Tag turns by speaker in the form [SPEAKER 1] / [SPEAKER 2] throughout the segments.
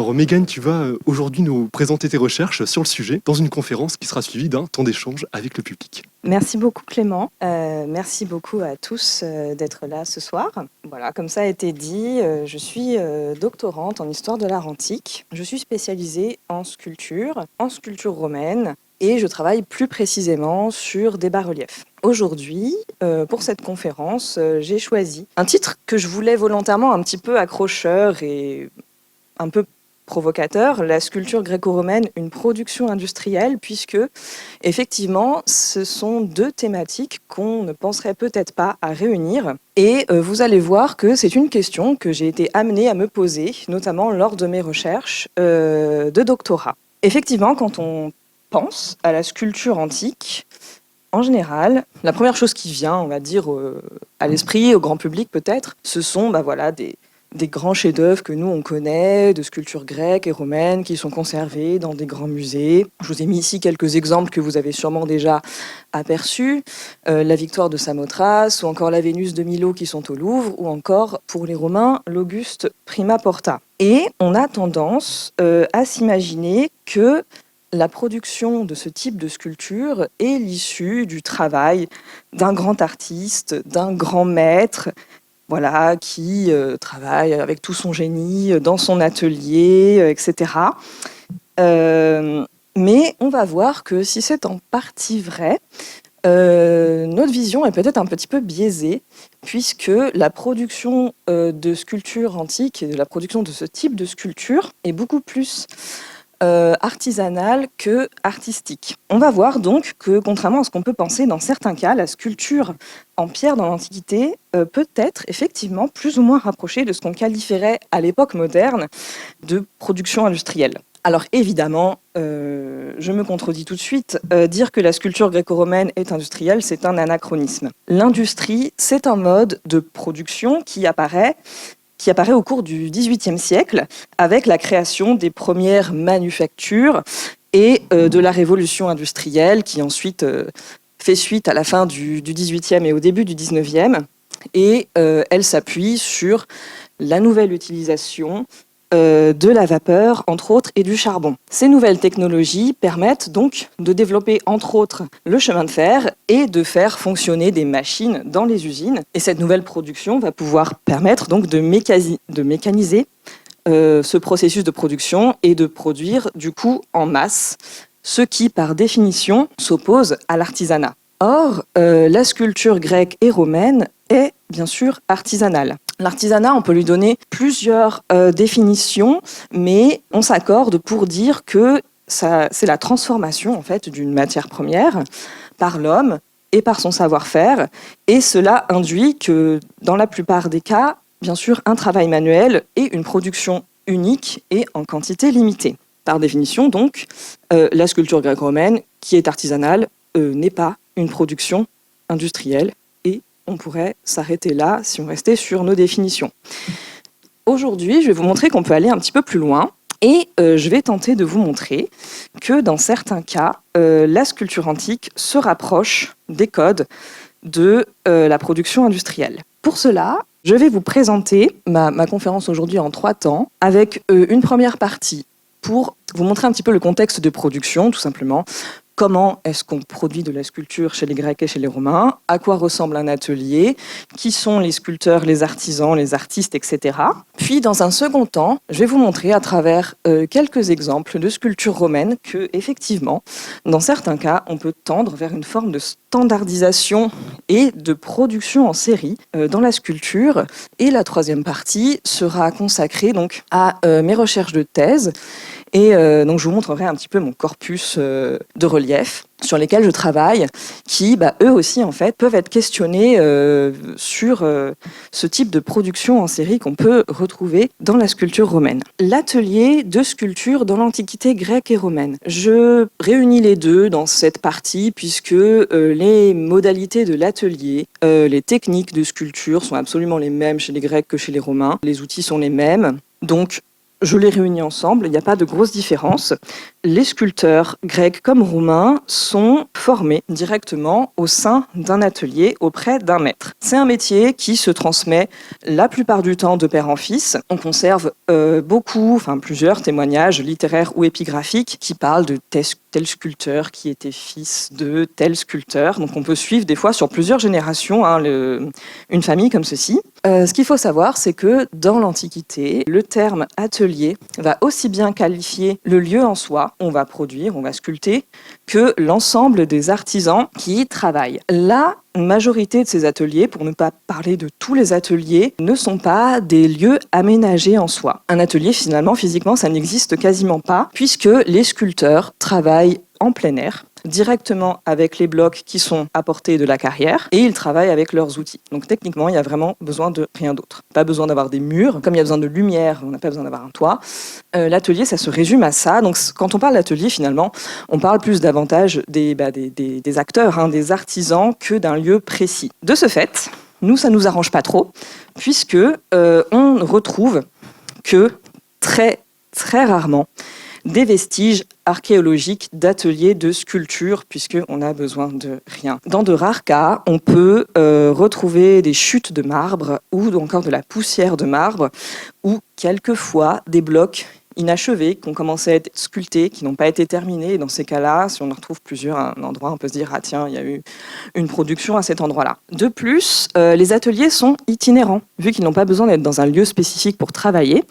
[SPEAKER 1] Alors Mégane, tu vas aujourd'hui nous présenter tes recherches sur le sujet dans une conférence qui sera suivie d'un temps d'échange avec le public.
[SPEAKER 2] Merci beaucoup Clément, merci beaucoup à tous d'être là ce soir. Voilà, comme ça a été dit, je suis doctorante en histoire de l'art antique. Je suis spécialisée en sculpture romaine, et je travaille plus précisément sur des bas-reliefs. Aujourd'hui, pour cette conférence, j'ai choisi un titre que je voulais volontairement un petit peu accrocheur et un peu provocateur, la sculpture gréco-romaine, une production industrielle, puisque effectivement, ce sont deux thématiques qu'on ne penserait peut-être pas à réunir. Et vous allez voir que c'est une question que j'ai été amenée à me poser, notamment lors de mes recherches de doctorat. Effectivement, quand on pense à la sculpture antique, en général, la première chose qui vient, on va dire, à l'esprit, au grand public peut-être, ce sont des grands chefs-d'œuvre que nous on connaît, de sculptures grecques et romaines qui sont conservées dans des grands musées. Je vous ai mis ici quelques exemples que vous avez sûrement déjà aperçus. La Victoire de Samothrace, ou encore la Vénus de Milo qui sont au Louvre, ou encore, pour les Romains, l'Auguste Prima Porta. Et on a tendance à s'imaginer que la production de ce type de sculpture est l'issue du travail d'un grand artiste, d'un grand maître, voilà, qui travaille avec tout son génie dans son atelier, etc. Mais on va voir que si c'est en partie vrai, notre vision est peut-être un petit peu biaisée, puisque la production de sculpture antique et de la production de ce type de sculpture est beaucoup plus artisanale que artistique. On va voir donc que, contrairement à ce qu'on peut penser dans certains cas, la sculpture en pierre dans l'Antiquité peut être effectivement plus ou moins rapprochée de ce qu'on qualifierait à l'époque moderne de production industrielle. Alors évidemment, je me contredis tout de suite, dire que la sculpture gréco-romaine est industrielle, c'est un anachronisme. L'industrie, c'est un mode de production qui apparaît au cours du XVIIIe siècle, avec la création des premières manufactures et de la révolution industrielle, qui ensuite fait suite à la fin du XVIIIe et au début du XIXe. Et elle s'appuie sur la nouvelle utilisation de la vapeur, entre autres, et du charbon. Ces nouvelles technologies permettent donc de développer, entre autres, le chemin de fer et de faire fonctionner des machines dans les usines. Et cette nouvelle production va pouvoir permettre donc de mécaniser ce processus de production et de produire, du coup, en masse, ce qui, par définition, s'oppose à l'artisanat. Or, la sculpture grecque et romaine est, bien sûr, artisanale. L'artisanat, on peut lui donner plusieurs définitions, mais on s'accorde pour dire que c'est la transformation en fait, d'une matière première par l'homme et par son savoir-faire. Et cela induit que, dans la plupart des cas, bien sûr, un travail manuel et une production unique et en quantité limitée. Par définition, donc, la sculpture grecque-romaine, qui est artisanale, n'est pas une production industrielle. On pourrait s'arrêter là si on restait sur nos définitions. Aujourd'hui, je vais vous montrer qu'on peut aller un petit peu plus loin et je vais tenter de vous montrer que dans certains cas, la sculpture antique se rapproche des codes de la production industrielle. Pour cela, je vais vous présenter ma conférence aujourd'hui en 3 temps avec une première partie pour vous montrer un petit peu le contexte de production, tout simplement. Comment est-ce qu'on produit de la sculpture chez les Grecs et chez les Romains? À quoi ressemble un atelier? Qui sont les sculpteurs, les artisans, les artistes, etc. Puis, dans un second temps, je vais vous montrer à travers quelques exemples de sculptures romaines que, effectivement, dans certains cas, on peut tendre vers une forme de standardisation et de production en série dans la sculpture. Et la troisième partie sera consacrée donc à mes recherches de thèse. Et donc, je vous montrerai un petit peu mon corpus de reliefs sur lesquels je travaille, qui, eux aussi, en fait, peuvent être questionnés sur ce type de production en série qu'on peut retrouver dans la sculpture romaine. L'atelier de sculpture dans l'Antiquité grecque et romaine. Je réunis les deux dans cette partie, puisque les modalités de l'atelier, les techniques de sculpture sont absolument les mêmes chez les Grecs que chez les Romains. Les outils sont les mêmes. Donc, je les réunis ensemble, il n'y a pas de grosse différence. les sculpteurs grecs comme roumains sont formés directement au sein d'un atelier auprès d'un maître. C'est un métier qui se transmet la plupart du temps de père en fils. On conserve plusieurs témoignages littéraires ou épigraphiques qui parlent de tel sculpteur qui était fils de tel sculpteur. Donc on peut suivre des fois sur plusieurs générations une famille comme ceci. Ce qu'il faut savoir, c'est que dans l'Antiquité, le terme atelier va aussi bien qualifier le lieu en soi, on va produire, on va sculpter, que l'ensemble des artisans qui y travaillent. La majorité de ces ateliers, pour ne pas parler de tous les ateliers, ne sont pas des lieux aménagés en soi. Un atelier, finalement, physiquement, ça n'existe quasiment pas, puisque les sculpteurs travaillent en plein air, directement avec les blocs qui sont à portée de la carrière, et ils travaillent avec leurs outils. Donc techniquement, il y a vraiment besoin de rien d'autre. Pas besoin d'avoir des murs, comme il y a besoin de lumière, on n'a pas besoin d'avoir un toit. L'atelier, ça se résume à ça. Donc quand on parle d'atelier, finalement, on parle plus davantage des acteurs, des artisans, que d'un lieu précis. De ce fait, nous, ça nous arrange pas trop, puisque on retrouve que très, très rarement des vestiges archéologiques d'ateliers de sculpture, puisqu'on n'a besoin de rien. Dans de rares cas, on peut retrouver des chutes de marbre ou encore de la poussière de marbre, ou quelquefois des blocs inachevés, qui ont commencé à être sculptés, qui n'ont pas été terminés. Et dans ces cas-là, si on en retrouve plusieurs à un endroit, on peut se dire « Ah tiens, il y a eu une production à cet endroit-là ». De plus, les ateliers sont itinérants. Vu qu'ils n'ont pas besoin d'être dans un lieu spécifique pour travailler,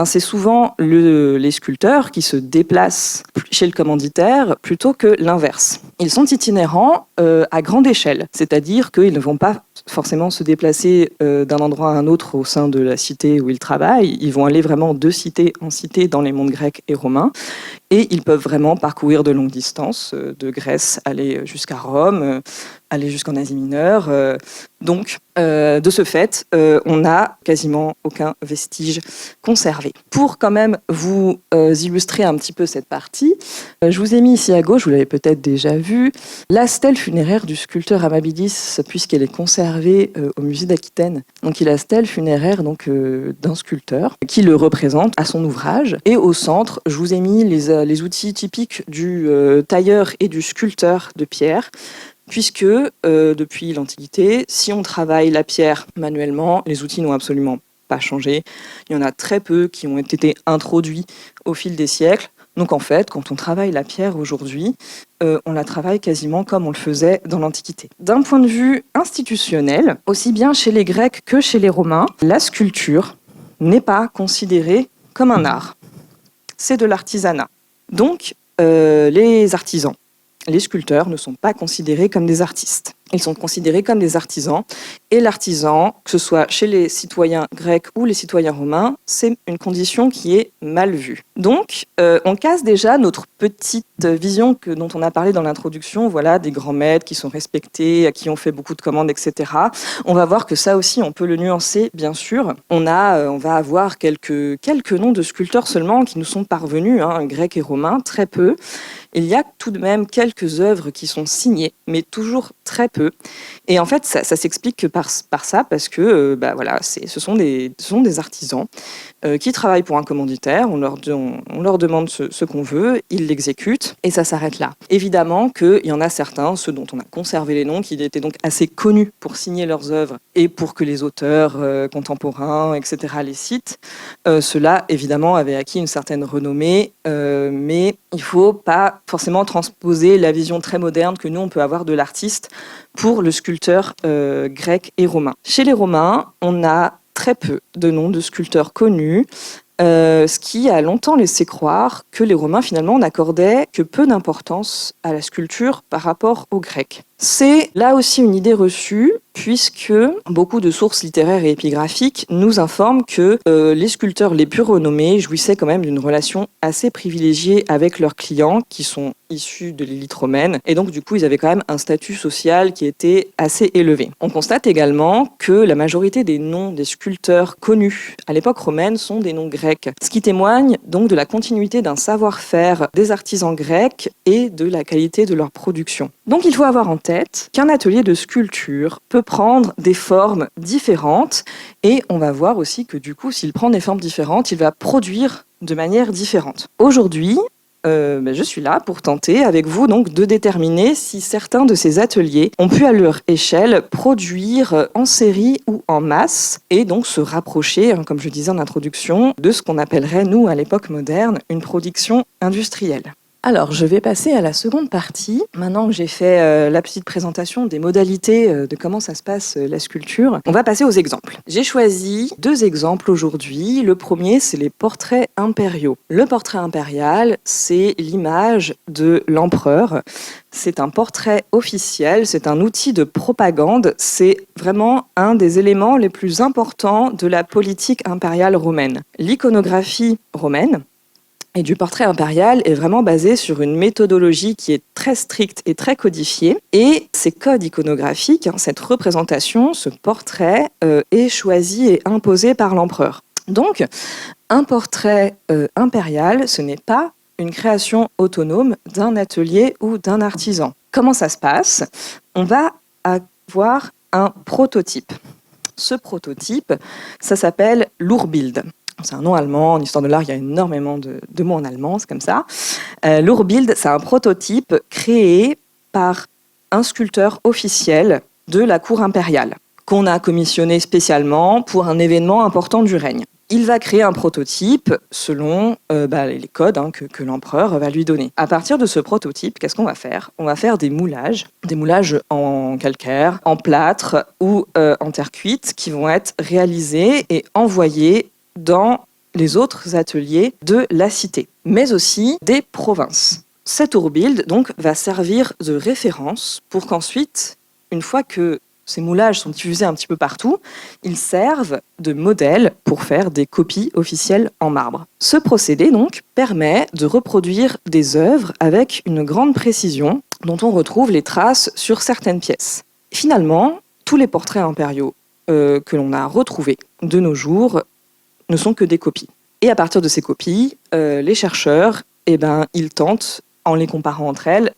[SPEAKER 2] c'est souvent les sculpteurs qui se déplacent chez le commanditaire plutôt que l'inverse. Ils sont itinérants à grande échelle, c'est-à-dire qu'ils ne vont pas forcément se déplacer d'un endroit à un autre au sein de la cité où ils travaillent. Ils vont aller vraiment de cité en cité dans les mondes grecs et romains. Et ils peuvent vraiment parcourir de longues distances, de Grèce, aller jusqu'à Rome, aller jusqu'en Asie mineure. Donc, de ce fait, on n'a quasiment aucun vestige conservé. Pour quand même vous illustrer un petit peu cette partie, je vous ai mis ici à gauche, vous l'avez peut-être déjà vu, la stèle funéraire du sculpteur Amabilis, puisqu'elle est conservée au musée d'Aquitaine. Donc, il a la stèle funéraire d'un sculpteur qui le représente à son ouvrage. Et au centre, je vous ai mis les outils typiques du tailleur et du sculpteur de pierre, puisque depuis l'Antiquité, si on travaille la pierre manuellement, les outils n'ont absolument pas changé. Il y en a très peu qui ont été introduits au fil des siècles. Donc en fait, quand on travaille la pierre aujourd'hui, on la travaille quasiment comme on le faisait dans l'Antiquité. D'un point de vue institutionnel, aussi bien chez les Grecs que chez les Romains, la sculpture n'est pas considérée comme un art. C'est de l'artisanat. Donc, les artisans, les sculpteurs ne sont pas considérés comme des artistes. Ils sont considérés comme des artisans. Et l'artisan, que ce soit chez les citoyens grecs ou les citoyens romains, c'est une condition qui est mal vue. Donc, on casse déjà notre petite vision dont on a parlé dans l'introduction, voilà, des grands maîtres qui sont respectés, à qui on fait beaucoup de commandes, etc. On va voir que ça aussi, on peut le nuancer, bien sûr. On va avoir quelques noms de sculpteurs seulement qui nous sont parvenus, grecs et romains, très peu. Il y a tout de même quelques œuvres qui sont signées, mais toujours très peu. Et en fait, ça s'explique que par ça, parce que ce sont des artisans qui travaillent pour un commanditaire. On leur demande ce qu'on veut, ils l'exécutent, et ça s'arrête là. Évidemment qu'il y en a certains, ceux dont on a conservé les noms, qui étaient donc assez connus pour signer leurs œuvres et pour que les auteurs contemporains, etc., les citent. Ceux-là, évidemment, avaient acquis une certaine renommée, mais il ne faut pas forcément transposer la vision très moderne que nous, on peut avoir de l'artiste pour le sculpteur grec et romain. Chez les Romains, on a très peu de noms de sculpteurs connus, ce qui a longtemps laissé croire que les Romains, finalement, n'accordaient que peu d'importance à la sculpture par rapport aux Grecs. C'est là aussi une idée reçue, puisque beaucoup de sources littéraires et épigraphiques nous informent que les sculpteurs les plus renommés jouissaient quand même d'une relation assez privilégiée avec leurs clients, qui sont issus de l'élite romaine, et donc du coup ils avaient quand même un statut social qui était assez élevé. On constate également que la majorité des noms des sculpteurs connus à l'époque romaine sont des noms grecs, ce qui témoigne donc de la continuité d'un savoir-faire des artisans grecs et de la qualité de leur production. Donc il faut avoir en tête qu'un atelier de sculpture peut prendre des formes différentes, et on va voir aussi que du coup, s'il prend des formes différentes, il va produire de manière différente. Aujourd'hui, je suis là pour tenter avec vous donc de déterminer si certains de ces ateliers ont pu à leur échelle produire en série ou en masse et donc se rapprocher, comme je disais en introduction, de ce qu'on appellerait nous à l'époque moderne une production industrielle. Alors, je vais passer à la seconde partie. Maintenant que j'ai fait la petite présentation des modalités de comment ça se passe la sculpture, on va passer aux exemples. J'ai choisi 2 exemples aujourd'hui. Le premier, c'est les portraits impériaux. Le portrait impérial, c'est l'image de l'empereur. C'est un portrait officiel, c'est un outil de propagande. C'est vraiment un des éléments les plus importants de la politique impériale romaine. L'iconographie romaine et du portrait impérial est vraiment basé sur une méthodologie qui est très stricte et très codifiée. Et ces codes iconographiques, cette représentation, ce portrait est choisi et imposé par l'empereur. Donc, un portrait impérial, ce n'est pas une création autonome d'un atelier ou d'un artisan. Comment ça se passe ? On va avoir un prototype. Ce prototype, ça s'appelle l'Urbild. C'est un nom allemand. En histoire de l'art, il y a énormément de mots en allemand, c'est comme ça. L'Urbild, c'est un prototype créé par un sculpteur officiel de la cour impériale, qu'on a commissionné spécialement pour un événement important du règne. Il va créer un prototype selon les codes que l'empereur va lui donner. À partir de ce prototype, qu'est-ce qu'on va faire ? On va faire des moulages en calcaire, en plâtre ou en terre cuite qui vont être réalisés et envoyés dans les autres ateliers de la cité, mais aussi des provinces. Cet Urbild donc va servir de référence pour qu'ensuite, une fois que ces moulages sont diffusés un petit peu partout, ils servent de modèle pour faire des copies officielles en marbre. Ce procédé donc permet de reproduire des œuvres avec une grande précision dont on retrouve les traces sur certaines pièces. Finalement, tous les portraits impériaux que l'on a retrouvés de nos jours ne sont que des copies. Et à partir de ces copies, les chercheurs, ils tentent, en les comparant entre elles,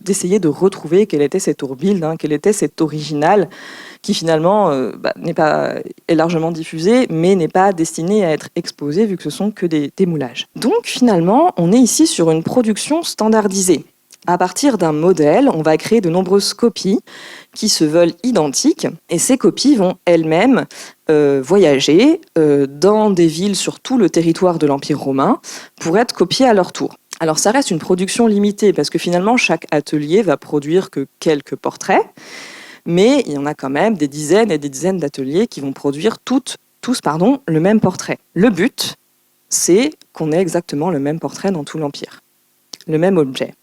[SPEAKER 2] d'essayer de retrouver quel était cet Urbild, quel était cet original, qui finalement est largement diffusé, mais n'est pas destiné à être exposé, vu que ce sont que des moulages. Donc finalement, on est ici sur une production standardisée. À partir d'un modèle, on va créer de nombreuses copies qui se veulent identiques, et ces copies vont elles-mêmes voyager dans des villes sur tout le territoire de l'Empire romain pour être copiées à leur tour. Alors ça reste une production limitée, parce que finalement chaque atelier va produire que quelques portraits, mais il y en a quand même des dizaines et des dizaines d'ateliers qui vont produire tous le même portrait. Le but, c'est qu'on ait exactement le même portrait dans tout l'Empire, le même objet.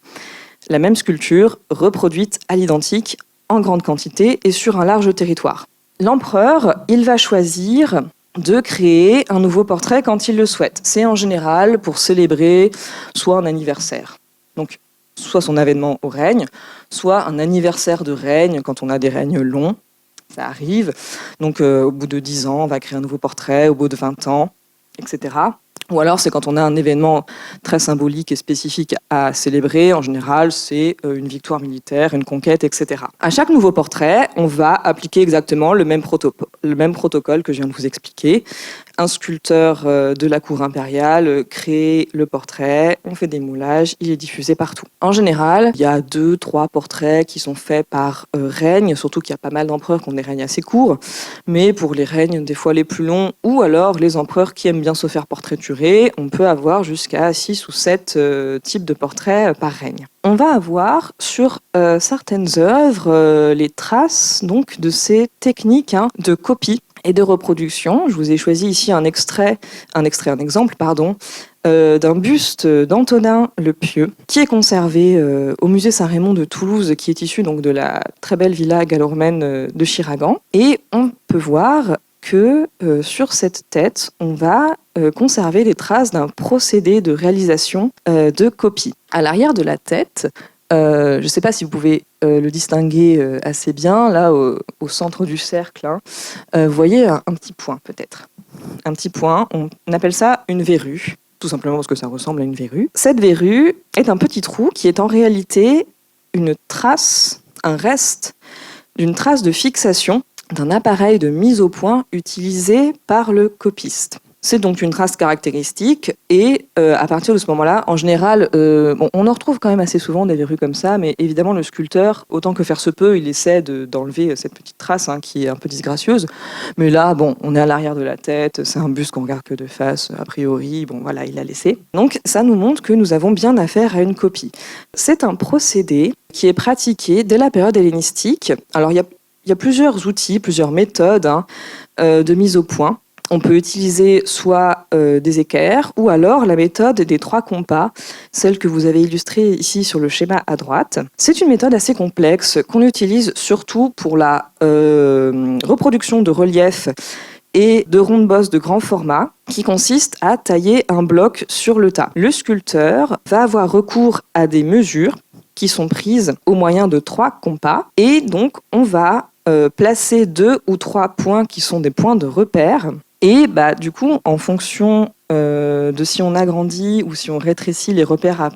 [SPEAKER 2] La même sculpture reproduite à l'identique en grande quantité et sur un large territoire. L'empereur, il va choisir de créer un nouveau portrait quand il le souhaite. C'est en général pour célébrer soit un anniversaire, donc soit son avènement au règne, soit un anniversaire de règne quand on a des règnes longs, ça arrive. Donc au bout de 10 ans, on va créer un nouveau portrait, au bout de 20 ans, etc. Ou alors c'est quand on a un événement très symbolique et spécifique à célébrer. En général, c'est une victoire militaire, une conquête, etc. À chaque nouveau portrait, on va appliquer exactement le même protocole que je viens de vous expliquer. Un sculpteur de la cour impériale crée le portrait, on fait des moulages, il est diffusé partout. En général, il y a 2-3 portraits qui sont faits par règne, surtout qu'il y a pas mal d'empereurs qui ont des règnes assez courts, mais pour les règnes des fois les plus longs, ou alors les empereurs qui aiment bien se faire portraiturer, on peut avoir jusqu'à 6 ou 7 types de portraits par règne. On va avoir sur certaines œuvres les traces donc, de ces techniques de copie et de reproduction. Je vous ai choisi ici un exemple, d'un buste d'Antonin le Pieux, qui est conservé au musée Saint-Raymond de Toulouse, qui est issu donc de la très belle villa gallo-romaine de Chiragan. Et on peut voir que sur cette tête, on va conserver les traces d'un procédé de réalisation de copie. À l'arrière de la tête, je ne sais pas si vous pouvez le distinguer assez bien, là au centre du cercle, vous voyez un petit point peut-être. Un petit point, on appelle ça une verrue, tout simplement parce que ça ressemble à une verrue. Cette verrue est un petit trou qui est en réalité un reste d'une trace de fixation d'un appareil de mise au point utilisé par le copiste. C'est donc une trace caractéristique et à partir de ce moment-là, en général, on en retrouve quand même assez souvent des verrues comme ça, mais évidemment le sculpteur, autant que faire se peut, il essaie d'enlever cette petite trace qui est un peu disgracieuse. Mais là, on est à l'arrière de la tête, c'est un buste qu'on regarde que de face, a priori, voilà, il l'a laissé. Donc ça nous montre que nous avons bien affaire à une copie. C'est un procédé qui est pratiqué dès la période hellénistique. Alors il y a plusieurs outils, plusieurs méthodes de mise au point. On peut utiliser soit des équerres ou alors la méthode des 3 compas, celle que vous avez illustrée ici sur le schéma à droite. C'est une méthode assez complexe qu'on utilise surtout pour la reproduction de reliefs et de rondes bosses de grand format qui consiste à tailler un bloc sur le tas. Le sculpteur va avoir recours à des mesures qui sont prises au moyen de 3 compas et donc on va placer 2 ou 3 points qui sont des points de repère. Et du coup, en fonction de si on agrandit ou si on rétrécit les repères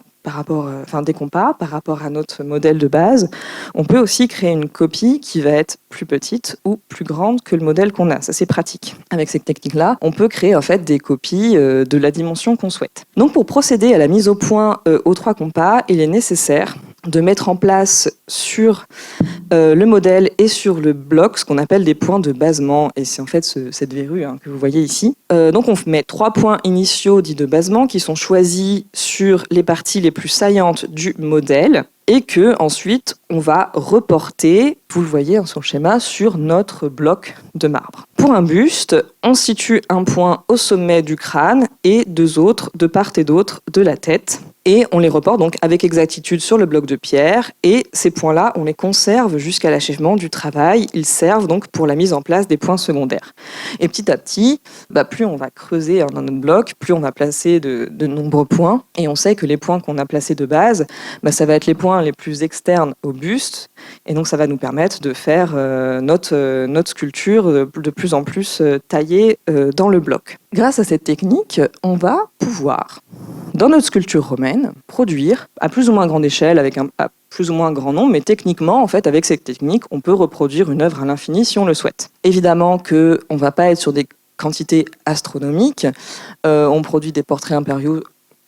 [SPEAKER 2] des compas par rapport à notre modèle de base, on peut aussi créer une copie qui va être plus petite ou plus grande que le modèle qu'on a. Ça, c'est pratique. Avec cette technique-là, on peut créer en fait des copies de la dimension qu'on souhaite. Donc, pour procéder à la mise au point aux 3 compas, il est nécessaire de mettre en place sur le modèle et sur le bloc ce qu'on appelle des points de basement. Et c'est en fait cette verrue que vous voyez ici. Donc on met 3 points initiaux dits de basement qui sont choisis sur les parties les plus saillantes du modèle et que ensuite on va reporter, vous le voyez sur le schéma, sur notre bloc de marbre. Pour un buste, on situe un point au sommet du crâne et 2 autres de part et d'autre de la tête. Et on les reporte donc avec exactitude sur le bloc de pierre. Et ces points-là, on les conserve jusqu'à l'achèvement du travail. Ils servent donc pour la mise en place des points secondaires. Et petit à petit, plus on va creuser dans notre bloc, plus on va placer de nombreux points. Et on sait que les points qu'on a placés de base, ça va être les points les plus externes au buste. Et donc ça va nous permettre de faire notre sculpture de plus en plus taillée dans le bloc. Grâce à cette technique, on va pouvoir, dans notre sculpture romaine, produire à plus ou moins grande échelle, avec à plus ou moins grand nombre, mais techniquement, en fait, avec cette technique, on peut reproduire une œuvre à l'infini si on le souhaite. Évidemment qu'on ne va pas être sur des quantités astronomiques. On produit des portraits impériaux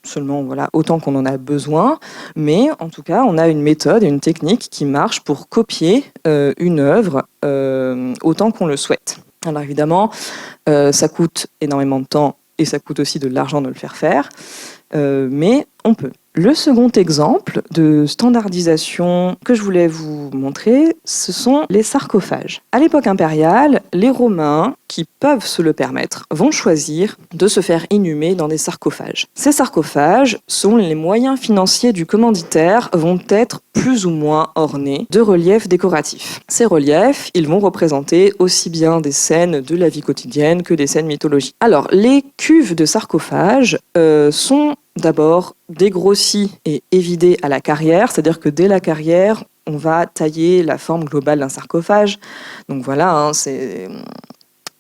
[SPEAKER 2] seulement autant qu'on en a besoin, mais en tout cas, on a une méthode et une technique qui marche pour copier une œuvre autant qu'on le souhaite. Alors évidemment, ça coûte énormément de temps et ça coûte aussi de l'argent de le faire, mais on peut. Le second exemple de standardisation que je voulais vous montrer, ce sont les sarcophages. À l'époque impériale, les Romains, qui peuvent se le permettre, vont choisir de se faire inhumer dans des sarcophages. Ces sarcophages, selon les moyens financiers du commanditaire, vont être plus ou moins ornés de reliefs décoratifs. Ces reliefs, ils vont représenter aussi bien des scènes de la vie quotidienne que des scènes mythologiques. Alors, les cuves de sarcophages sont d'abord dégrossis et évidés à la carrière, c'est-à-dire que dès la carrière, on va tailler la forme globale d'un sarcophage. Donc voilà, c'est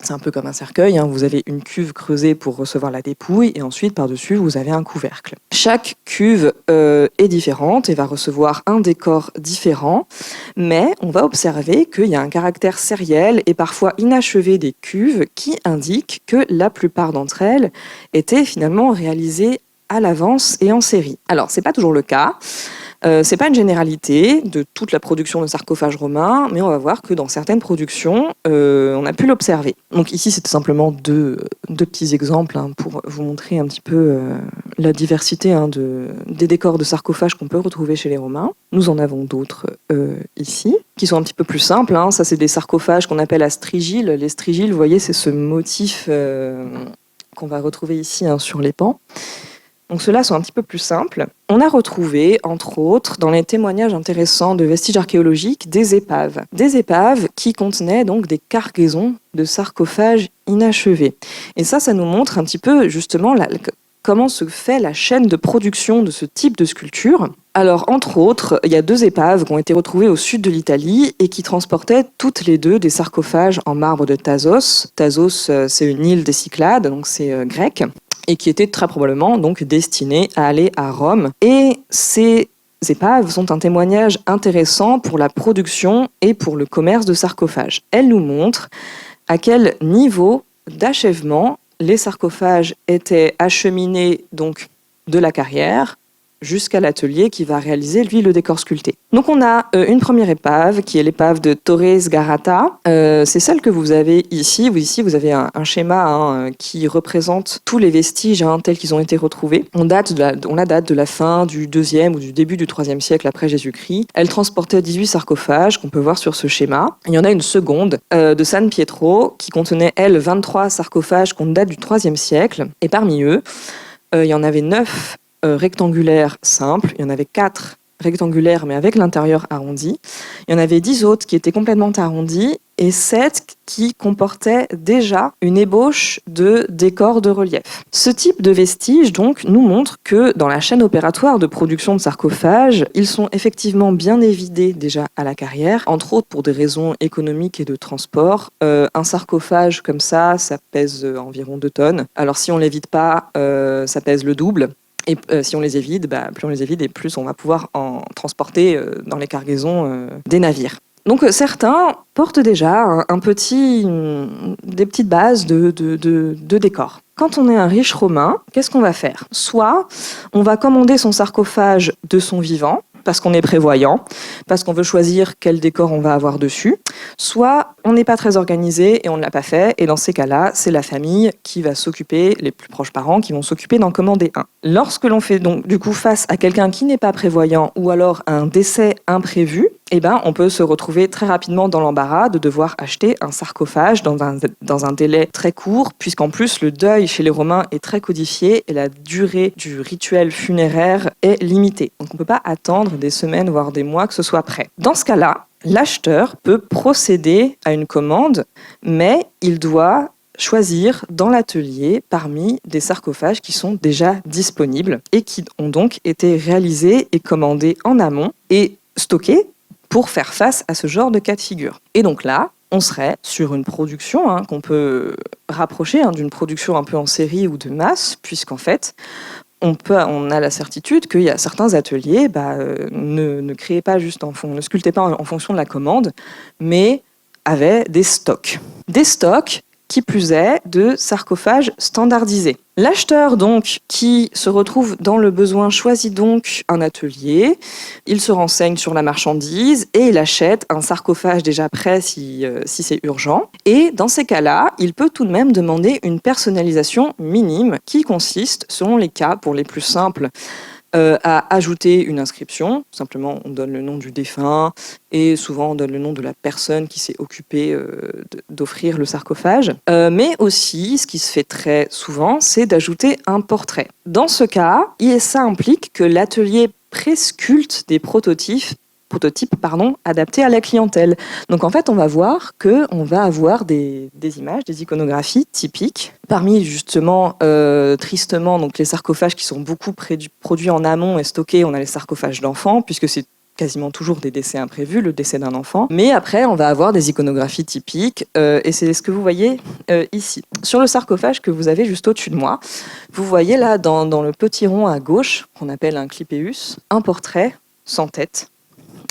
[SPEAKER 2] un peu comme un cercueil. Vous avez une cuve creusée pour recevoir la dépouille et ensuite, par-dessus, vous avez un couvercle. Chaque cuve est différente et va recevoir un décor différent, mais on va observer qu'il y a un caractère sériel et parfois inachevé des cuves qui indique que la plupart d'entre elles étaient finalement réalisées à l'avance et en série. Alors, c'est pas toujours le cas. C'est pas une généralité de toute la production de sarcophages romains, mais on va voir que dans certaines productions, on a pu l'observer. Donc ici, c'était simplement deux petits exemples pour vous montrer un petit peu la diversité des décors de sarcophages qu'on peut retrouver chez les Romains. Nous en avons d'autres ici, qui sont un petit peu plus simples. Ça, c'est des sarcophages qu'on appelle à strigiles. Les strigiles, vous voyez, c'est ce motif qu'on va retrouver ici sur les pans. Donc ceux-là sont un petit peu plus simples. On a retrouvé, entre autres, dans les témoignages intéressants de vestiges archéologiques, des épaves. Des épaves qui contenaient donc des cargaisons de sarcophages inachevés. Et ça nous montre un petit peu justement comment se fait la chaîne de production de ce type de sculpture. Alors, entre autres, il y a 2 épaves qui ont été retrouvées au sud de l'Italie et qui transportaient toutes les 2 des sarcophages en marbre de Thasos. Thasos, c'est une île des Cyclades, donc c'est grec, et qui était très probablement donc destinée à aller à Rome. Et ces épaves sont un témoignage intéressant pour la production et pour le commerce de sarcophages. Elles nous montrent à quel niveau d'achèvement les sarcophages étaient acheminés donc de la carrière jusqu'à l'atelier qui va réaliser, lui, le décor sculpté. Donc on a une première épave, qui est l'épave de Torres Garata. C'est celle que vous avez ici. Ici, vous avez un schéma qui représente tous les vestiges tels qu'ils ont été retrouvés. On date de la fin du 2e ou du début du 3e siècle après Jésus-Christ. Elle transportait 18 sarcophages qu'on peut voir sur ce schéma. Il y en a une seconde de San Pietro qui contenait, elle, 23 sarcophages qu'on date du 3e siècle. Et parmi eux, il y en avait 9 rectangulaires simples, il y en avait 4 rectangulaires mais avec l'intérieur arrondi, il y en avait 10 autres qui étaient complètement arrondis et 7 qui comportaient déjà une ébauche de décor de relief. Ce type de vestiges donc nous montre que dans la chaîne opératoire de production de sarcophages, ils sont effectivement bien évidés déjà à la carrière, entre autres pour des raisons économiques et de transport. Un sarcophage comme ça pèse environ 2 tonnes. Alors si on ne les vide pas, ça pèse le double. Et si on les évite, plus on les évite et plus on va pouvoir en transporter dans les cargaisons des navires. Donc certains portent déjà des petites bases de décor. Quand on est un riche romain, qu'est-ce qu'on va faire ? Soit on va commander son sarcophage de son vivant, parce qu'on est prévoyant, parce qu'on veut choisir quel décor on va avoir dessus, soit on n'est pas très organisé et on ne l'a pas fait, et dans ces cas-là, c'est la famille qui va s'occuper, les plus proches parents, qui vont s'occuper d'en commander un. Lorsque l'on fait donc du coup face à quelqu'un qui n'est pas prévoyant ou alors à un décès imprévu, on peut se retrouver très rapidement dans l'embarras de devoir acheter un sarcophage dans un délai très court, puisqu'en plus le deuil chez les Romains est très codifié et la durée du rituel funéraire est limitée. Donc on ne peut pas attendre des semaines, voire des mois que ce soit prêt. Dans ce cas-là, l'acheteur peut procéder à une commande, mais il doit choisir dans l'atelier parmi des sarcophages qui sont déjà disponibles et qui ont donc été réalisés et commandés en amont et stockés pour faire face à ce genre de cas de figure. Et donc là, on serait sur une production qu'on peut rapprocher d'une production un peu en série ou de masse, puisqu'en fait, on a la certitude qu'il y a certains ateliers ne créaient pas juste ne sculptaient pas en fonction de la commande, mais avaient des stocks. Des stocks qui plus est de sarcophages standardisés. L'acheteur donc qui se retrouve dans le besoin choisit donc un atelier, il se renseigne sur la marchandise et il achète un sarcophage déjà prêt si c'est urgent. Et dans ces cas-là, il peut tout de même demander une personnalisation minime qui consiste, selon les cas, pour les plus simples, à ajouter une inscription. Simplement, on donne le nom du défunt et souvent on donne le nom de la personne qui s'est occupée d'offrir le sarcophage. Mais aussi, ce qui se fait très souvent, c'est d'ajouter un portrait. Dans ce cas, ça implique que l'atelier presculpte des prototypes adaptés à la clientèle. Donc en fait, on va voir qu'on va avoir des images, des iconographies typiques. Parmi justement, tristement, donc les sarcophages qui sont beaucoup produits en amont et stockés, on a les sarcophages d'enfants, puisque c'est quasiment toujours des décès imprévus, le décès d'un enfant. Mais après, on va avoir des iconographies typiques, et c'est ce que vous voyez ici. Sur le sarcophage que vous avez juste au-dessus de moi, vous voyez là, dans le petit rond à gauche, qu'on appelle un clipéus, un portrait sans tête.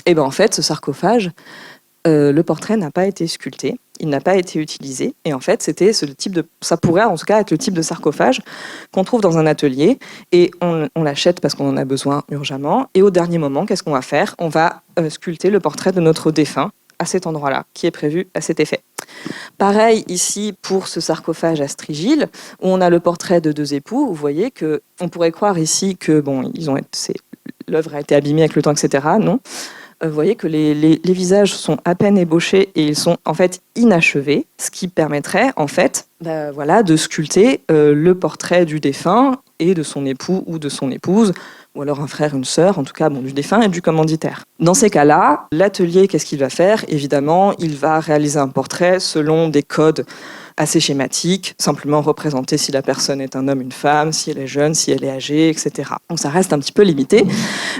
[SPEAKER 2] Et en fait, ce sarcophage, le portrait n'a pas été sculpté, il n'a pas été utilisé. Et en fait, ça pourrait en tout cas être le type de sarcophage qu'on trouve dans un atelier. Et on l'achète parce qu'on en a besoin urgemment. Et au dernier moment, qu'est-ce qu'on va faire ? On va sculpter le portrait de notre défunt à cet endroit-là, qui est prévu à cet effet. Pareil ici pour ce sarcophage à Strigile, où on a le portrait de 2 époux. Vous voyez qu'on pourrait croire ici que l'œuvre a été abîmée avec le temps, etc. Non. Vous voyez que les visages sont à peine ébauchés et ils sont en fait inachevés, ce qui permettrait en fait de sculpter le portrait du défunt et de son époux ou de son épouse, ou alors un frère, une sœur, en tout cas du défunt et du commanditaire. Dans ces cas-là, l'atelier, qu'est-ce qu'il va faire ? Évidemment, il va réaliser un portrait selon des codes assez schématiques, simplement représenter si la personne est un homme, une femme, si elle est jeune, si elle est âgée, etc. Donc ça reste un petit peu limité,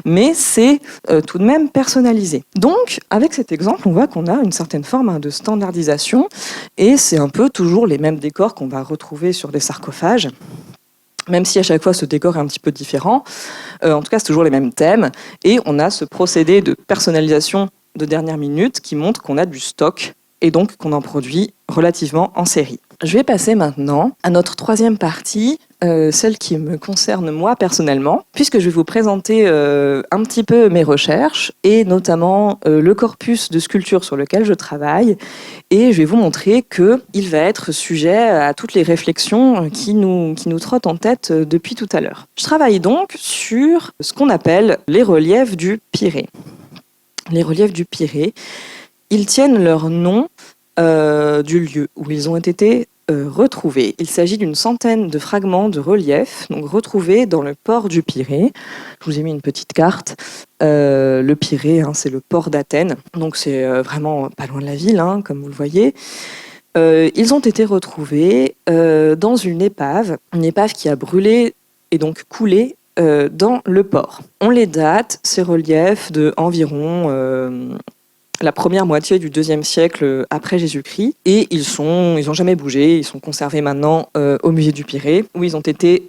[SPEAKER 2] mais c'est tout de même personnalisé. Donc, avec cet exemple, on voit qu'on a une certaine forme de standardisation, et c'est un peu toujours les mêmes décors qu'on va retrouver sur des sarcophages, même si à chaque fois ce décor est un petit peu différent. En tout cas, c'est toujours les mêmes thèmes, et on a ce procédé de personnalisation de dernière minute qui montre qu'on a du stock, et donc qu'on en produit relativement en série. Je vais passer maintenant à notre troisième partie, celle qui me concerne moi personnellement, puisque je vais vous présenter un petit peu mes recherches et notamment le corpus de sculpture sur lequel je travaille, et je vais vous montrer qu'il va être sujet à toutes les réflexions qui nous trottent en tête depuis tout à l'heure. Je travaille donc sur ce qu'on appelle les reliefs du Pirée. Les reliefs du Pirée, ils tiennent leur nom du lieu où ils ont été retrouvés. Il s'agit d'une centaine de fragments de reliefs donc retrouvés dans le port du Pirée. Je vous ai mis une petite carte. Le Pirée, c'est le port d'Athènes, donc c'est vraiment pas loin de la ville, comme vous le voyez. Ils ont été retrouvés dans une épave qui a brûlé et donc coulé dans le port. On les date, ces reliefs, de environ la première moitié du IIe siècle après Jésus-Christ, et ils ont jamais bougé, ils sont conservés maintenant au musée du Pirée, où ils ont été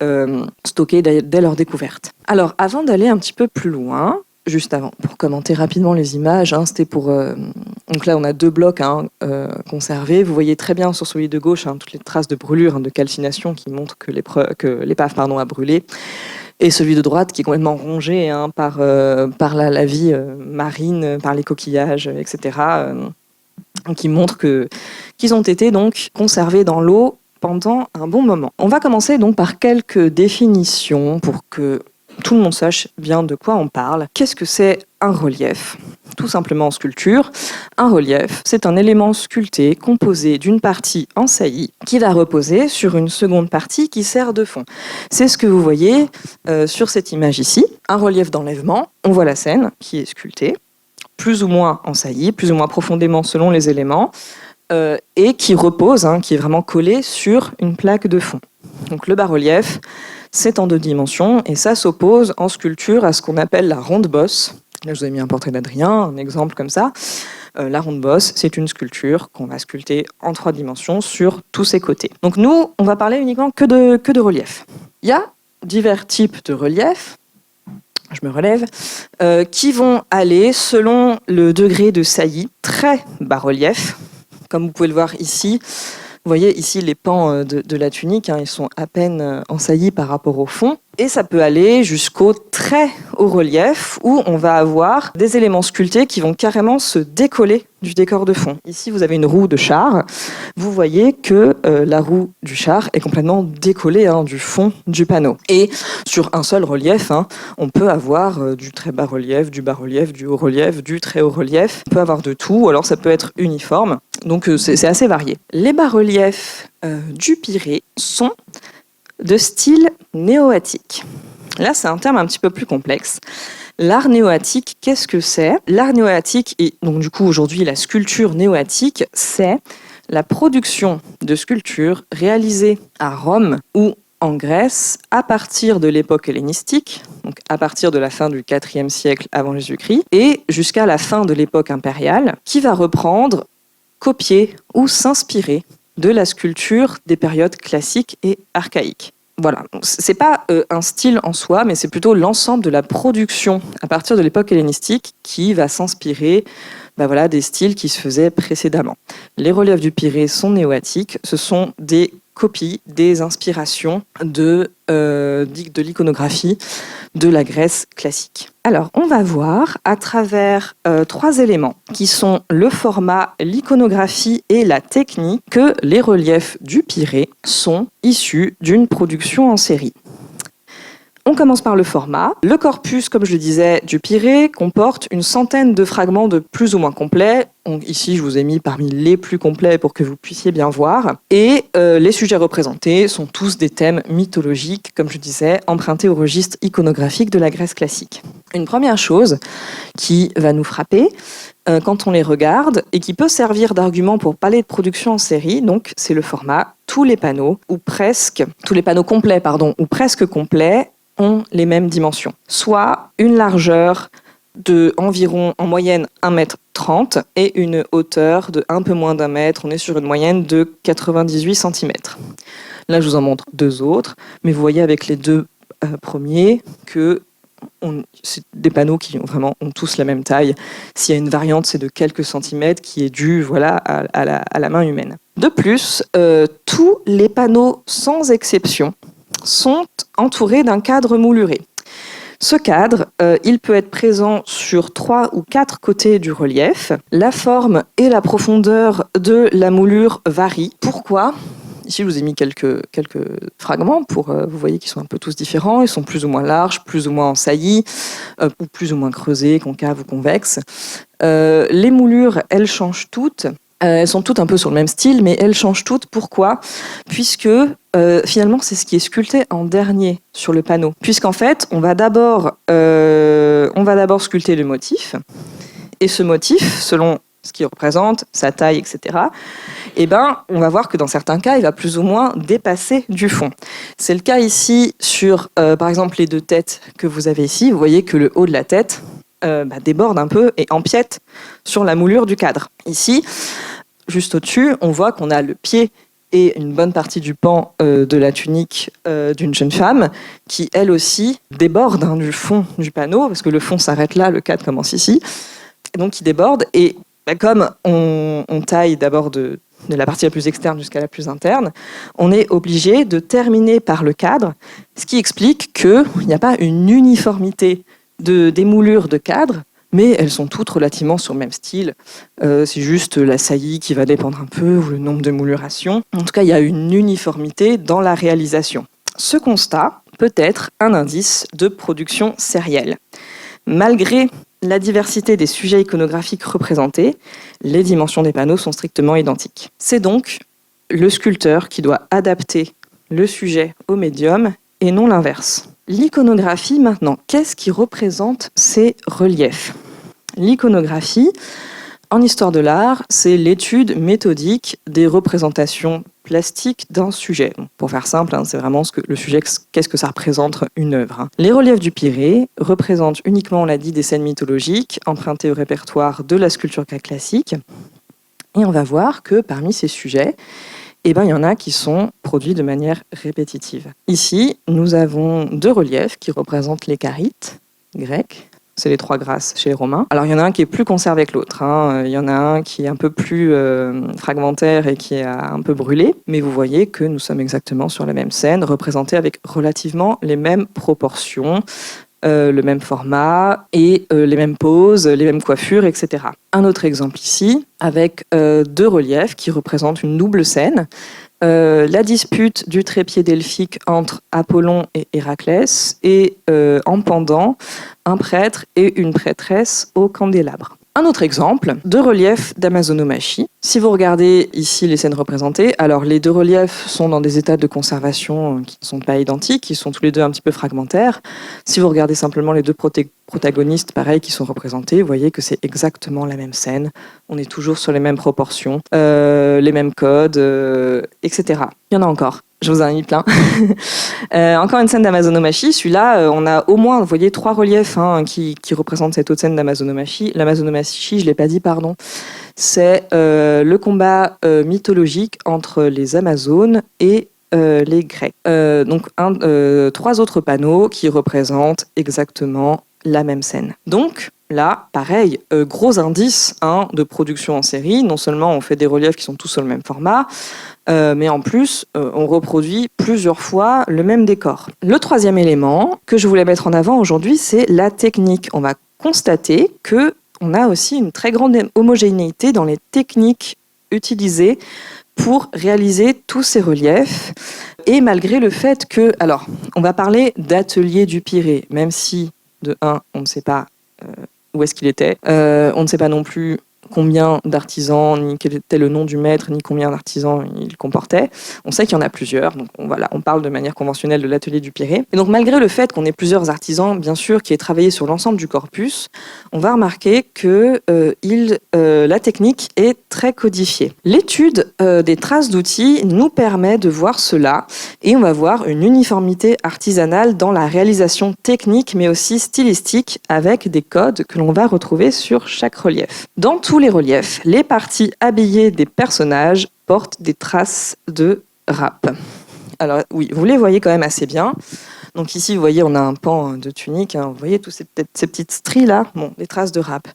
[SPEAKER 2] stockés dès leur découverte. Alors, avant d'aller un petit peu plus loin, juste avant, pour commenter rapidement les images, c'était pour... donc là, on a 2 blocs conservés. Vous voyez très bien sur celui de gauche toutes les traces de brûlure, de calcination qui montrent que l'épave a brûlé. Et celui de droite qui est complètement rongé par la vie marine, par les coquillages, etc., qui montre qu'ils ont été donc conservés dans l'eau pendant un bon moment. On va commencer donc par quelques définitions pour que tout le monde sache bien de quoi on parle. Qu'est-ce que c'est un relief ? Tout simplement en sculpture, un relief, c'est un élément sculpté composé d'une partie en saillie qui va reposer sur une seconde partie qui sert de fond. C'est ce que vous voyez sur cette image ici. Un relief d'enlèvement, on voit la scène qui est sculptée, plus ou moins en saillie, plus ou moins profondément selon les éléments, et qui repose, qui est vraiment collé sur une plaque de fond. Donc le bas-relief, c'est en 2 dimensions, et ça s'oppose en sculpture à ce qu'on appelle la ronde bosse. Là, je vous ai mis un portrait d'Adrien, un exemple comme ça. La ronde bosse, c'est une sculpture qu'on va sculpter en 3 dimensions sur tous ses côtés. Donc nous, on va parler uniquement que de relief. Il y a divers types de reliefs, je me relève, qui vont aller selon le degré de saillie, très bas relief, comme vous pouvez le voir ici. Vous voyez ici les pans de la tunique, ils sont à peine en saillie par rapport au fond. Et ça peut aller jusqu'au très haut relief où on va avoir des éléments sculptés qui vont carrément se décoller du décor de fond. Ici, vous avez une roue de char. Vous voyez que la roue du char est complètement décollée du fond du panneau. Et sur un seul relief, on peut avoir du très bas relief, du haut relief, du très haut relief. On peut avoir de tout, alors ça peut être uniforme. Donc c'est assez varié. Les bas-reliefs du Pirée sont de style néo-attique. Là, c'est un terme un petit peu plus complexe. L'art néo-attique, qu'est-ce que c'est ? L'art néo-attique, et donc du coup aujourd'hui la sculpture néo-attique, c'est la production de sculptures réalisées à Rome ou en Grèce à partir de l'époque hellénistique, donc à partir de la fin du IVe siècle avant Jésus-Christ, et jusqu'à la fin de l'époque impériale, qui va reprendre, copier ou s'inspirer de la sculpture des périodes classiques et archaïques. Voilà, c'est pas un style en soi, mais c'est plutôt l'ensemble de la production à partir de l'époque hellénistique qui va s'inspirer des styles qui se faisaient précédemment. Les reliefs du Pirée sont néo-attiques, ce sont des copies, des inspirations de l'iconographie de la Grèce classique. Alors, on va voir à travers 3 éléments qui sont le format, l'iconographie et la technique que les reliefs du Pirée sont issus d'une production en série. On commence par le format. Le corpus, comme je le disais, du Pirée comporte une centaine de fragments de plus ou moins complets. Donc ici, je vous ai mis parmi les plus complets pour que vous puissiez bien voir. Et les sujets représentés sont tous des thèmes mythologiques, comme je disais, empruntés au registre iconographique de la Grèce classique. Une première chose qui va nous frapper quand on les regarde et qui peut servir d'argument pour parler de production en série, donc c'est le format. Tous les panneaux complets, ou presque complets, ont les mêmes dimensions, soit une largeur de environ en moyenne 1,30 m et une hauteur de un peu moins d'1 mètre. On est sur une moyenne de 98 cm. Là, je vous en montre 2 autres, mais vous voyez avec les 2 premiers que c'est des panneaux qui ont tous la même taille. S'il y a une variante, c'est de quelques centimètres qui est due à la main humaine. De plus, tous les panneaux, sans exception, sont entourés d'un cadre mouluré. Ce cadre, il peut être présent sur 3 ou 4 côtés du relief. La forme et la profondeur de la moulure varient. Pourquoi ? Ici, je vous ai mis quelques fragments pour vous voyez qu'ils sont un peu tous différents. Ils sont plus ou moins larges, plus ou moins en saillie, ou plus ou moins creusés, concaves ou convexes. Les moulures, elles changent toutes. Elles sont toutes un peu sur le même style, mais elles changent toutes. Pourquoi ? Puisque finalement, c'est ce qui est sculpté en dernier sur le panneau. Puisqu'en fait, on va d'abord sculpter le motif. Et ce motif, selon ce qu'il représente, sa taille, etc., on va voir que dans certains cas, il va plus ou moins dépasser du fond. C'est le cas ici sur, par exemple, les 2 têtes que vous avez ici. Vous voyez que le haut de la tête déborde un peu et empiète sur la moulure du cadre. Ici, juste au-dessus, on voit qu'on a le pied et une bonne partie du pan de la tunique d'une jeune femme qui, elle aussi, déborde du fond du panneau, parce que le fond s'arrête là, le cadre commence ici, et donc il déborde. Et comme on taille d'abord de la partie la plus externe jusqu'à la plus interne, on est obligé de terminer par le cadre, ce qui explique qu'il n'y a pas une uniformité des moulures de cadre, mais elles sont toutes relativement sur le même style. C'est juste la saillie qui va dépendre un peu, ou le nombre de moulurations. En tout cas, il y a une uniformité dans la réalisation. Ce constat peut être un indice de production sérielle. Malgré la diversité des sujets iconographiques représentés, les dimensions des panneaux sont strictement identiques. C'est donc le sculpteur qui doit adapter le sujet au médium et non l'inverse. L'iconographie, maintenant, qu'est-ce qui représente ces reliefs ? L'iconographie, en histoire de l'art, c'est l'étude méthodique des représentations plastiques d'un sujet. Donc, pour faire simple, c'est vraiment le sujet, qu'est-ce que ça représente une œuvre. Les reliefs du Pirée représentent uniquement, on l'a dit, des scènes mythologiques empruntées au répertoire de la sculpture grecque classique. Et on va voir que parmi ces sujets, il y en a qui sont produits de manière répétitive. Ici, nous avons 2 reliefs qui représentent les charites grecs. C'est les 3 grâces chez les Romains. Alors, il y en a un qui est plus conservé que l'autre. Il y en a un qui est un peu plus fragmentaire et qui est un peu brûlé. Mais vous voyez que nous sommes exactement sur la même scène, représentée avec relativement les mêmes proportions, le même format et les mêmes poses, les mêmes coiffures, etc. Un autre exemple ici, avec 2 reliefs qui représentent une double scène. La dispute du trépied delphique entre Apollon et Héraclès, et en pendant, un prêtre et une prêtresse au candélabre. Un autre exemple de relief d'Amazonomachie. Si vous regardez ici les scènes représentées, alors les 2 reliefs sont dans des états de conservation qui ne sont pas identiques, ils sont tous les 2 un petit peu fragmentaires. Si vous regardez simplement les 2 protagonistes, pareil, qui sont représentés, vous voyez que c'est exactement la même scène. On est toujours sur les mêmes proportions, les mêmes codes, etc. Il y en a encore. Je vous en ai mis plein. Encore une scène d'Amazonomachie. Celui-là, on a au moins, vous voyez, 3 reliefs qui représentent cette autre scène d'Amazonomachie. L'Amazonomachie, je ne l'ai pas dit, pardon. C'est le combat mythologique entre les Amazones et les Grecs. Donc, 3 autres panneaux qui représentent exactement la même scène. Donc, là, pareil, gros indice de production en série. Non seulement on fait des reliefs qui sont tous sur le même format, mais en plus, on reproduit plusieurs fois le même décor. Le 3e élément que je voulais mettre en avant aujourd'hui, c'est la technique. On va constater qu'on a aussi une très grande homogénéité dans les techniques utilisées pour réaliser tous ces reliefs. Et malgré le fait que... Alors, on va parler d'atelier du Pirée, même si, de 1, on ne sait pas où est-ce qu'il était. On ne sait pas non plus combien d'artisans, ni quel était le nom du maître, ni combien d'artisans il comportait. On sait qu'il y en a plusieurs, donc on parle de manière conventionnelle de l'atelier du Pirée. Et donc malgré le fait qu'on ait plusieurs artisans, bien sûr, qui aient travaillé sur l'ensemble du corpus, on va remarquer que la technique est très codifiée. L'étude des traces d'outils nous permet de voir cela, et on va voir une uniformité artisanale dans la réalisation technique, mais aussi stylistique, avec des codes que l'on va retrouver sur chaque relief. Dans tous les reliefs, les parties habillées des personnages portent des traces de râpe. Alors oui, vous les voyez quand même assez bien. Donc ici, vous voyez, on a un pan de tunique. Vous voyez tous ces petites stries là, les traces de râpe.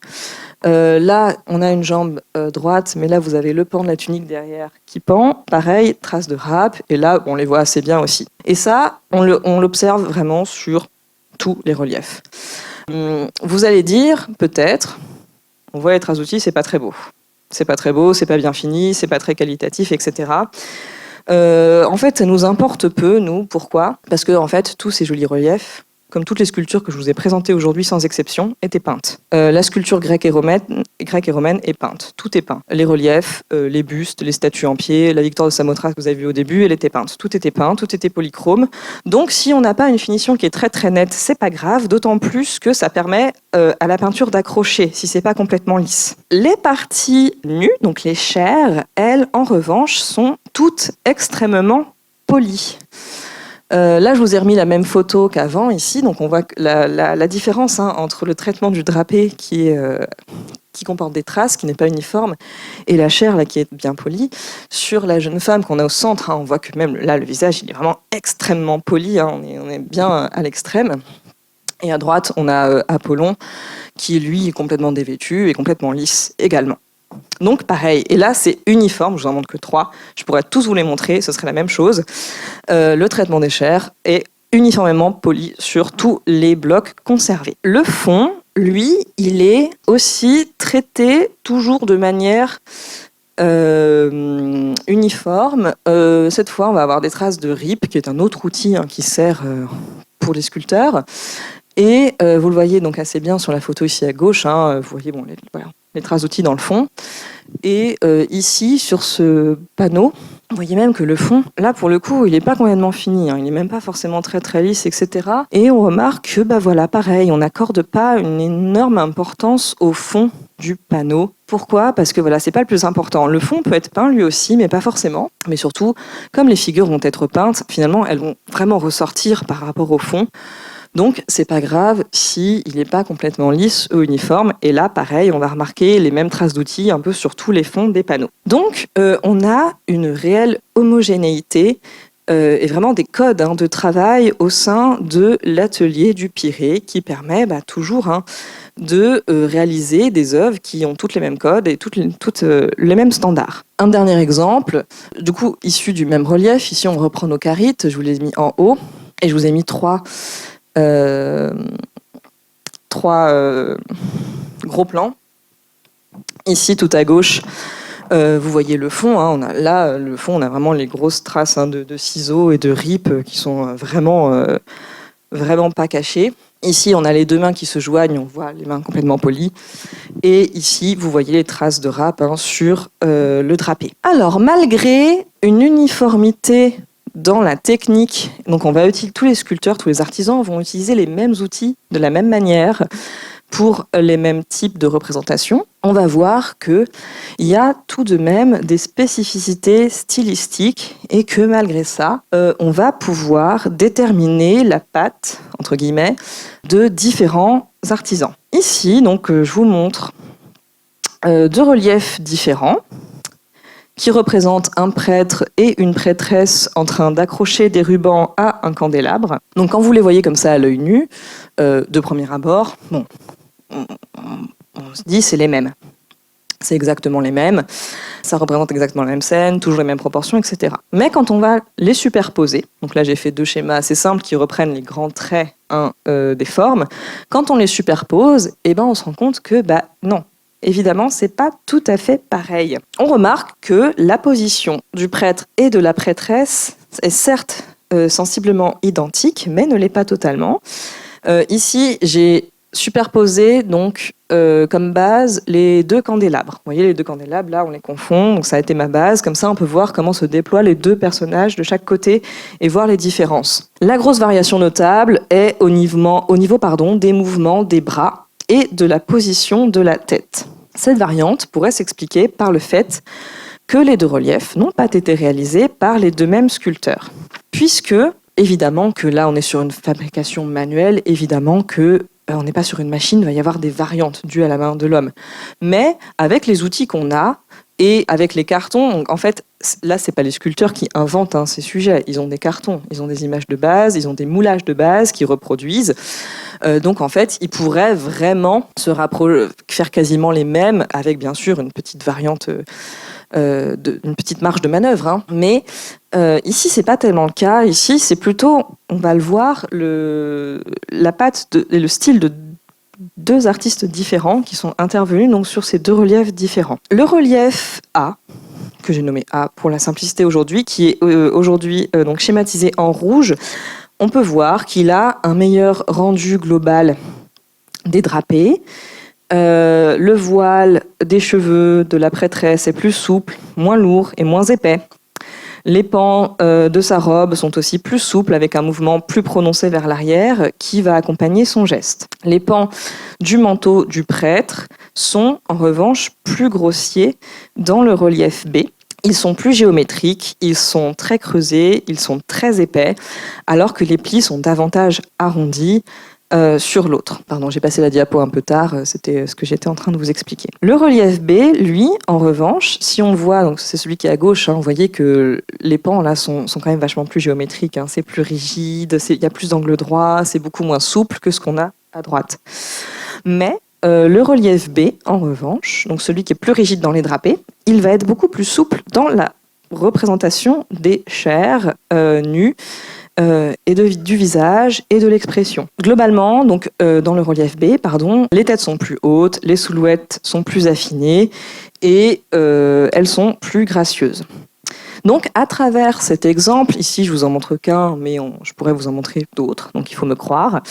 [SPEAKER 2] Là, on a une jambe droite, mais là, vous avez le pan de la tunique derrière qui pend. Pareil, traces de râpe. Et là, on les voit assez bien aussi. Et ça, on l'observe vraiment sur tous les reliefs. Vous allez dire, peut-être, on voit les traces d'outils, c'est pas très beau. C'est pas très beau, c'est pas bien fini, c'est pas très qualitatif, etc. En fait, ça nous importe peu, nous. Pourquoi ? Parce que, en fait, tous ces jolis reliefs, comme toutes les sculptures que je vous ai présentées aujourd'hui sans exception, étaient peintes. La sculpture grecque et romaine est peinte. Tout est peint. Les reliefs, les bustes, les statues en pied, la victoire de Samothrace que vous avez vue au début, elle était peinte. Tout était peint, tout était polychrome. Donc, si on n'a pas une finition qui est très très nette, c'est pas grave, d'autant plus que ça permet à la peinture d'accrocher, si c'est pas complètement lisse. Les parties nues, donc les chairs, elles, en revanche, sont toutes extrêmement polies. Là, je vous ai remis la même photo qu'avant ici, donc on voit la différence entre le traitement du drapé qui comporte des traces, qui n'est pas uniforme, et la chair là, qui est bien polie. Sur la jeune femme qu'on a au centre, on voit que même là, le visage il est vraiment extrêmement poli, on est bien à l'extrême. Et à droite, on a Apollon, qui lui est complètement dévêtu et complètement lisse également. Donc pareil, et là c'est uniforme, je vous en montre que 3, je pourrais tous vous les montrer, ce serait la même chose. Le traitement des chairs est uniformément poli sur tous les blocs conservés. Le fond, lui, il est aussi traité toujours de manière uniforme. Cette fois, on va avoir des traces de RIP, qui est un autre outil qui sert pour les sculpteurs. Et vous le voyez donc assez bien sur la photo ici à gauche, vous voyez les traces d'outils dans le fond. Et ici, sur ce panneau, vous voyez même que le fond, là pour le coup, il n'est pas complètement fini, il n'est même pas forcément très très lisse, etc. Et on remarque que, pareil, on n'accorde pas une énorme importance au fond du panneau. Pourquoi ? Parce que c'est pas le plus important. Le fond peut être peint lui aussi, mais pas forcément. Mais surtout, comme les figures vont être peintes, finalement, elles vont vraiment ressortir par rapport au fond. Donc, c'est pas grave si il n'est pas complètement lisse ou uniforme. Et là, pareil, on va remarquer les mêmes traces d'outils un peu sur tous les fonds des panneaux. Donc, on a une réelle homogénéité et vraiment des codes de travail au sein de l'atelier du Pirée qui permet toujours de réaliser des œuvres qui ont toutes les mêmes codes et toutes les mêmes standards. Un dernier exemple, du coup, issu du même relief. Ici, on reprend nos carites. Je vous les ai mis en haut et je vous ai mis trois gros plans. Ici, tout à gauche, vous voyez le fond. Le fond, on a vraiment les grosses traces de ciseaux et de ripes qui sont vraiment pas cachées. Ici, on a les deux mains qui se joignent, on voit les mains complètement polies. Et ici, vous voyez les traces de râpe sur le drapé. Alors, malgré une uniformité dans la technique, donc on va utiliser, tous les sculpteurs, tous les artisans vont utiliser les mêmes outils de la même manière pour les mêmes types de représentations. On va voir qu'il y a tout de même des spécificités stylistiques et que malgré ça, on va pouvoir déterminer la patte, entre guillemets, de différents artisans. Ici, donc, je vous montre deux reliefs différents qui représente un prêtre et une prêtresse en train d'accrocher des rubans à un candélabre. Donc quand vous les voyez comme ça à l'œil nu, de premier abord, on se dit c'est les mêmes. C'est exactement les mêmes, ça représente exactement la même scène, toujours les mêmes proportions, etc. Mais quand on va les superposer, donc là j'ai fait 2 schémas assez simples qui reprennent les grands traits des formes, quand on les superpose, on se rend compte que non. Évidemment, c'est pas tout à fait pareil. On remarque que la position du prêtre et de la prêtresse est certes sensiblement identique, mais ne l'est pas totalement. Ici, j'ai superposé donc comme base les 2 candélabres. Vous voyez, les 2 candélabres, là, on les confond, donc ça a été ma base. Comme ça, on peut voir comment se déploient les 2 personnages de chaque côté et voir les différences. La grosse variation notable est au niveau des mouvements des bras et de la position de la tête. Cette variante pourrait s'expliquer par le fait que les 2 reliefs n'ont pas été réalisés par les 2 mêmes sculpteurs. Puisque, évidemment que là on est sur une fabrication manuelle, évidemment que on n'est pas sur une machine, il va y avoir des variantes dues à la main de l'homme. Mais avec les outils qu'on a, Et avec les cartons, donc en fait, là, c'est pas les sculpteurs qui inventent ces sujets. Ils ont des cartons, ils ont des images de base, ils ont des moulages de base qui reproduisent. Donc en fait, ils pourraient vraiment faire quasiment les mêmes, avec bien sûr une petite variante, une petite marge de manœuvre. Mais ici, c'est pas tellement le cas. Ici, c'est plutôt, on va le voir, la patte et le style de deux artistes différents qui sont intervenus donc sur ces deux reliefs différents. Le relief A, que j'ai nommé A pour la simplicité aujourd'hui, qui est aujourd'hui donc schématisé en rouge, on peut voir qu'il a un meilleur rendu global des drapés. Le voile des cheveux de la prêtresse est plus souple, moins lourd et moins épais. Les pans de sa robe sont aussi plus souples, avec un mouvement plus prononcé vers l'arrière qui va accompagner son geste. Les pans du manteau du prêtre sont en revanche plus grossiers dans le relief B. Ils sont plus géométriques, ils sont très creusés, ils sont très épais, alors que les plis sont davantage arrondis sur l'autre. Pardon, j'ai passé la diapo un peu tard, c'était ce que j'étais en train de vous expliquer. Le relief B, lui, en revanche, si on voit, donc c'est celui qui est à gauche, vous voyez que les pans là sont quand même vachement plus géométriques, c'est plus rigide, il y a plus d'angle droit, c'est beaucoup moins souple que ce qu'on a à droite. Mais le relief B, en revanche, donc celui qui est plus rigide dans les drapés, il va être beaucoup plus souple dans la représentation des chairs nues, et du visage et de l'expression. Globalement, donc, dans le relief B, les têtes sont plus hautes, les silhouettes sont plus affinées et elles sont plus gracieuses. Donc, à travers cet exemple, ici je vous en montre qu'un, mais je pourrais vous en montrer d'autres, donc il faut me croire,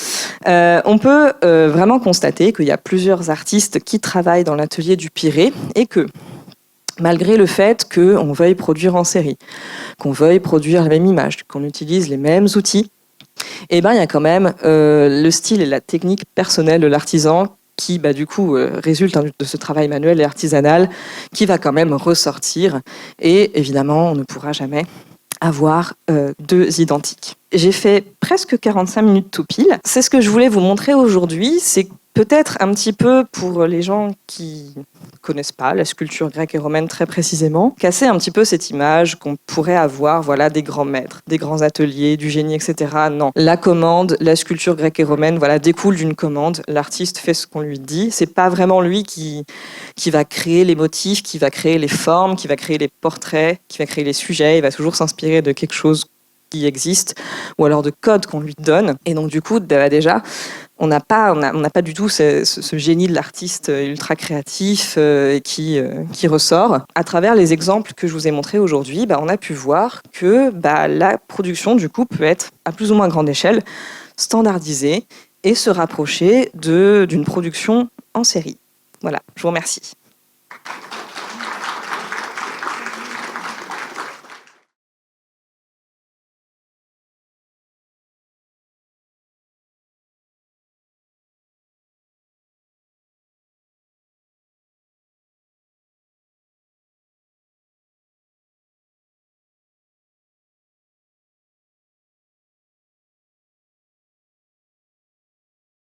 [SPEAKER 2] on peut vraiment constater qu'il y a plusieurs artistes qui travaillent dans l'atelier du Pirée et que, malgré le fait qu'on veuille produire en série, qu'on veuille produire la même image, qu'on utilise les mêmes outils, il y a quand même le style et la technique personnelle de l'artisan qui, du coup, résulte de ce travail manuel et artisanal qui va quand même ressortir. Et évidemment, on ne pourra jamais avoir deux identiques. J'ai fait presque 45 minutes tout pile. C'est ce que je voulais vous montrer aujourd'hui. C'est peut-être un petit peu pour les gens qui connaissent pas la sculpture grecque et romaine très précisément, casser un petit peu cette image qu'on pourrait avoir, des grands maîtres, des grands ateliers, du génie, etc. Non, la commande, la sculpture grecque et romaine, découle d'une commande. L'artiste fait ce qu'on lui dit. C'est pas vraiment lui qui va créer les motifs, qui va créer les formes, qui va créer les portraits, qui va créer les sujets. Il va toujours s'inspirer de quelque chose qui existe ou alors de codes qu'on lui donne. Et donc du coup, déjà, on n'a pas du tout ce génie de l'artiste ultra créatif qui ressort. À travers les exemples que je vous ai montrés aujourd'hui, on a pu voir que la production du coup peut être à plus ou moins grande échelle standardisée et se rapprocher d'une production en série. Voilà, je vous remercie.